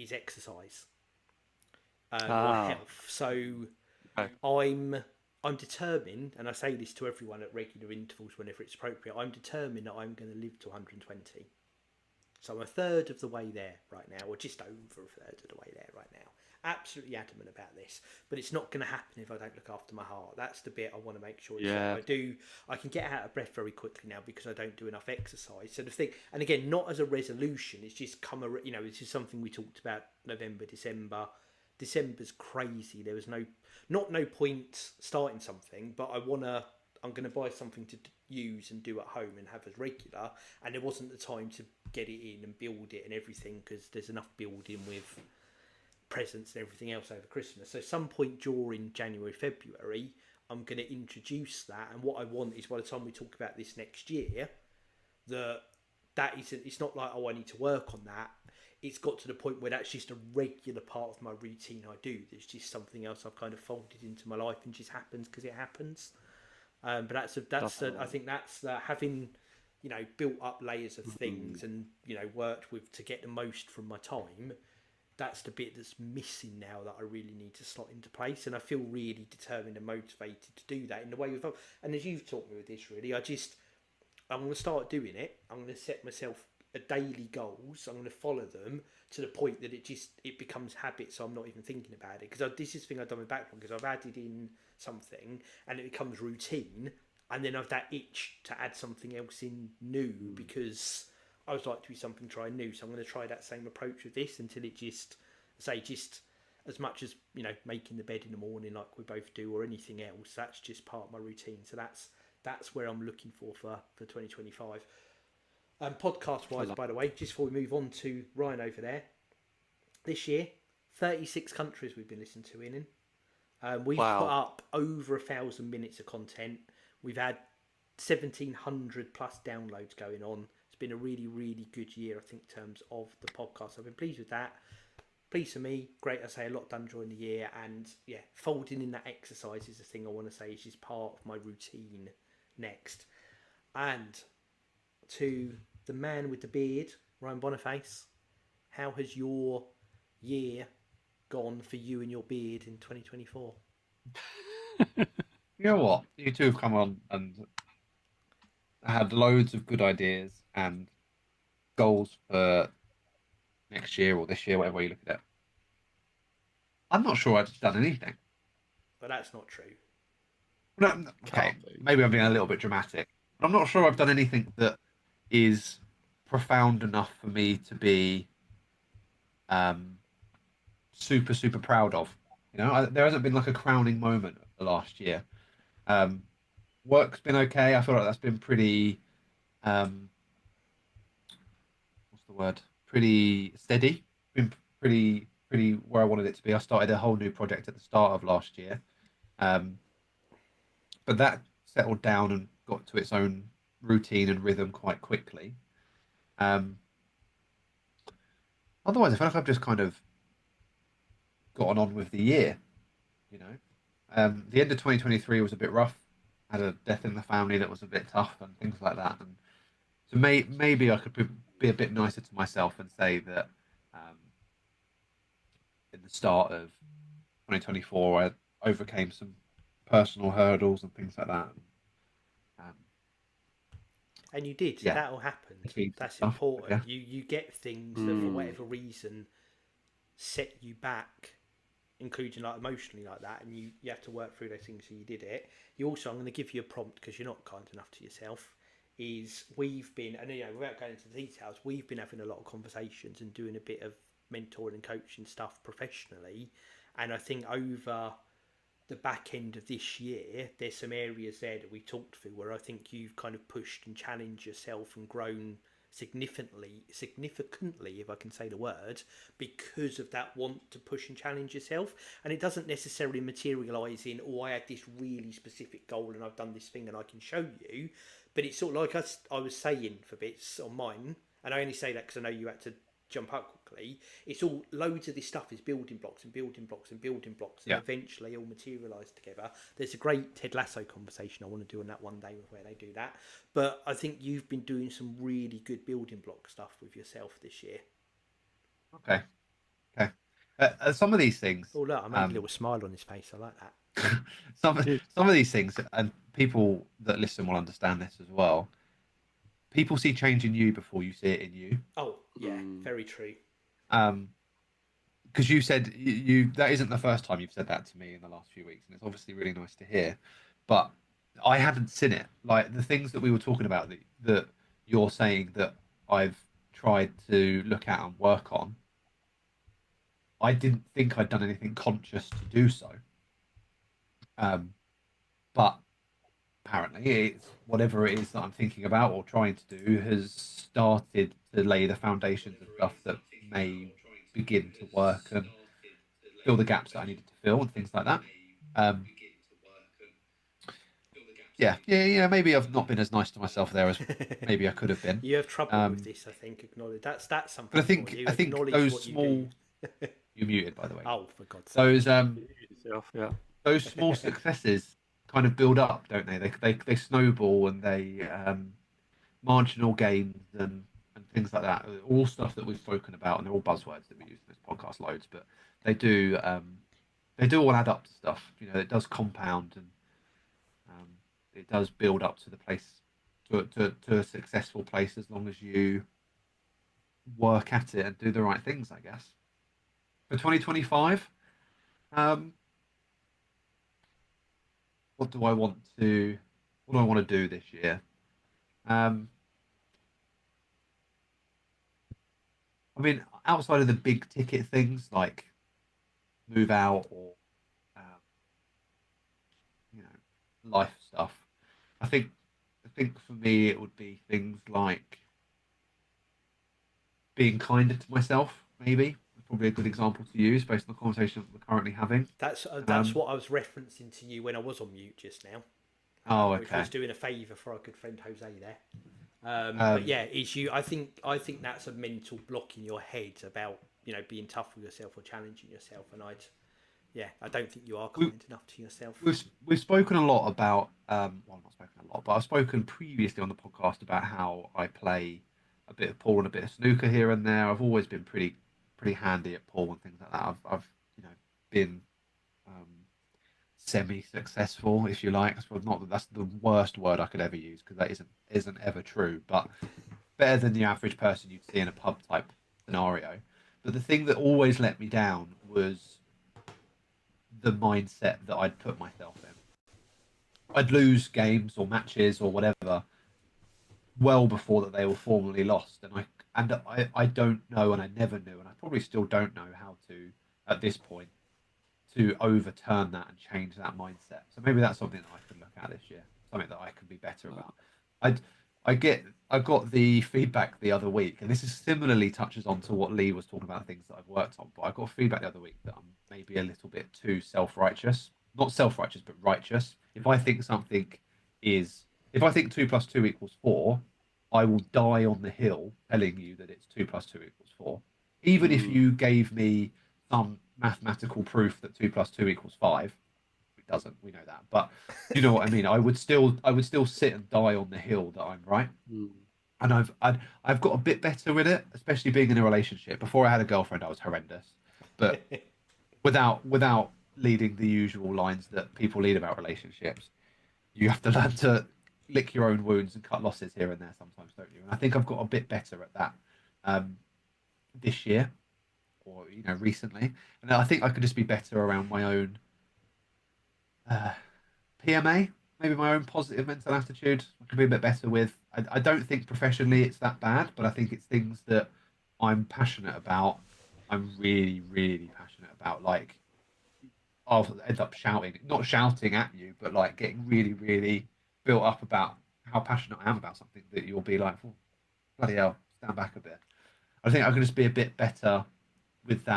is exercise or Ah, health. So okay. I'm I'm determined, and I say this to everyone at regular intervals whenever it's appropriate. I'm determined that I'm going to live to 120. So I'm a third of the way there right now, or just over a third of the way there right now. Absolutely adamant about this, but it's not going to happen if I don't look after my heart. That's the bit I want to make sure is there. Yeah. I can get out of breath very quickly now because I don't do enough exercise. So the thing, and again, not as a resolution, it's just this is something we talked about November, December. December's crazy. There was no point starting something, but I'm going to buy something to use and do at home and have as regular. And there wasn't the time to get it in and build it and everything because there's enough building with presents and everything else over Christmas. So some point during January, February, I'm going to introduce that. And what I want is by the time we talk about this next year, that that isn't. It's not like, oh, I need to work on that. It's got to the point where that's just a regular part of my routine. I do. There's just something else I've kind of folded into my life and just happens because it happens. But I think that's having built up layers of Mm. things and worked with to get the most from my time. That's the bit that's missing now that I really need to slot into place, and I feel really determined and motivated to do that in the way with. And as you've taught me with this, really, I'm going to start doing it. I'm going to set myself a daily goals. I'm going to follow them to the point that it becomes habit. So I'm not even thinking about it because this is the thing I've done with backlog because I've added in something and it becomes routine, and then I've that itch to add something else in new Mm. because I would like to do something try new. So I'm going to try that same approach with this until it just as much as making the bed in the morning like we both do or anything else. That's just part of my routine. So that's where I'm looking for 2025. Podcast I wise, love by the way, just before we move on to Ryan over there, this year, 36 countries we've been listened to in. We've put Wow. up over 1,000 minutes of content. We've had 1,700 plus downloads going on. It's been a really, really good year, I think, in terms of the podcast. I've been pleased with that. Pleased for me. Great, I say, a lot done during the year. And yeah, folding in that exercise is the thing I want to say is just part of my routine next. And to the man with the beard, Ryan Boniface, how has your year gone for you and your beard in 2024? You know what? You two have come on and had loads of good ideas and goals for next year or this year, whatever way you look at it. I'm not sure I've done anything. But that's not true. No, okay, Can't be. maybe I'm being a little bit dramatic, but I'm not sure I've done anything that is profound enough for me to be um, super, super proud of. There hasn't been like a crowning moment of the last year. Um, Work's been okay. I feel like that's been pretty, um, what's the word? Pretty steady. Been pretty where I wanted it to be. I started a whole new project at the start of last year, um, but that settled down and got to its own routine and rhythm quite quickly. Um, Otherwise, I feel like I've just kind of gotten on with the year. You know, the end of 2023 was a bit rough. Had a death in the family that was a bit tough and things like that. And so maybe I could be a bit nicer to myself and say that um, in the start of 2024, I overcame some personal hurdles and things like that. Um, And you did. yeah, That all happened. achieved some That's stuff. I important. guess. You get things that for Mm. whatever reason set you back, including like emotionally like that, and you have to work through those things. So you did it. You also, I'm going to give you a prompt because you're not kind enough to yourself. Is we've been, and without going into the details, we've been having a lot of conversations and doing a bit of mentoring and coaching stuff professionally, and I think over the back end of this year, there's some areas there that we talked through where I think you've kind of pushed and challenged yourself and grown significantly, if I can say the word, because of that want to push and challenge yourself. And it doesn't necessarily materialize in, oh, I had this really specific goal and I've done this thing and I can show you. But it's sort of like I was saying for bits on mine, and I only say that because I know you had to jump up quickly. It's all loads of this stuff is building blocks and building blocks and building blocks, and Yeah. eventually all materialise together. There's a great Ted Lasso conversation I want to do on that one day with where they do that. But I think you've been doing some really good building block stuff with yourself this year. Okay. Some of these things, Oh look, I made a little smile on his face. I like that. some Dude. some of these things, and people that listen will understand this as well. People see change in you before you see it in you. Oh yeah, Mm. very true. Um, because you said you that isn't the first time you've said that to me in the last few weeks, and it's obviously really nice to hear. But I hadn't seen it. Like the things that we were talking about that you're saying that I've tried to look at and work on. I didn't think I'd done anything conscious to do so. Um, but apparently, it's whatever it is that I'm thinking about or trying to do has started to lay the foundations of stuff that may begin to work and fill the gaps that I needed to fill and things like that. Um, yeah. Maybe I've not been as nice to myself there as maybe I could have been. You have trouble with Um, this, I think. Acknowledge that's but something for you. I think Acknowledge those what you do. small. You're muted, by the way. Oh, for God's sake! Those Yourself, yeah. those small successes kind of build up, don't they? They snowball and they marginal gains and things like that. All stuff that we've spoken about, and they're all buzzwords that we use in this podcast loads, but they do they do all add up to stuff. You know, it does compound and um, it does build up to the place to a successful place as long as you work at it and do the right things, I guess. For 2025, um, what do I want to what do I want to do this year? Um, I mean, outside of the big ticket things like move out or um, you know life stuff, I think for me it would be things like being kinder to myself. Maybe probably a good example to use based on the conversation that we're currently having. That's what I was referencing to you when I was on mute just now, Oh, which okay. was doing a favour for our good friend Jose there. But Um, yeah, it's you. I think that's a mental block in your head about being tough with yourself or challenging yourself. And I don't think you are we, kind enough to yourself. we've spoken a lot about well, not spoken a lot, but I've spoken previously on the podcast about how I play a bit of pool and a bit of snooker here and there. I've always been pretty handy at pool and things like that. I've been um, semi-successful, if you like. That's the worst word I could ever use because that isn't ever true, but better than the average person you'd see in a pub type scenario. But the thing that always let me down was the mindset that I'd put myself in. I'd lose games or matches or whatever well before that they were formally lost, and I don't know, and I never knew, and I probably still don't know how to at this point to overturn that and change that mindset. So maybe that's something that I could look at this year, something that I could be better about. I I got the feedback the other week, and this is similarly touches on to what Lee was talking about, things that I've worked on. But I got feedback the other week that I'm maybe a little bit too self-righteous, not self-righteous, but righteous. If I think 2 plus 2 equals 4, I will die on the hill telling you that it's 2 plus 2 equals 4, even if you gave me some mathematical proof that 2 plus 2 equals 5. It doesn't. We know that, but you know what I mean. I would still sit and die on the hill that I'm right. Mm. And I've got a bit better with it, especially being in a relationship. Before I had a girlfriend, I was horrendous, but without leading the usual lines that people lead about relationships, you have to learn to lick your own wounds and cut losses here and there sometimes, don't you? And I think I've got a bit better at that um, this year, or recently, and I think I could just be better around my own uh, PMA, maybe my own positive mental attitude. I could be a bit better with. I don't think professionally it's that bad, but I think it's things that I'm passionate about. I'm really, really passionate about. Like, I'll end up shouting, not shouting at you, but like getting really, really built up about how passionate I am about something that you'll be like, oh, bloody hell, stand back a bit. I think I can just be a bit better with that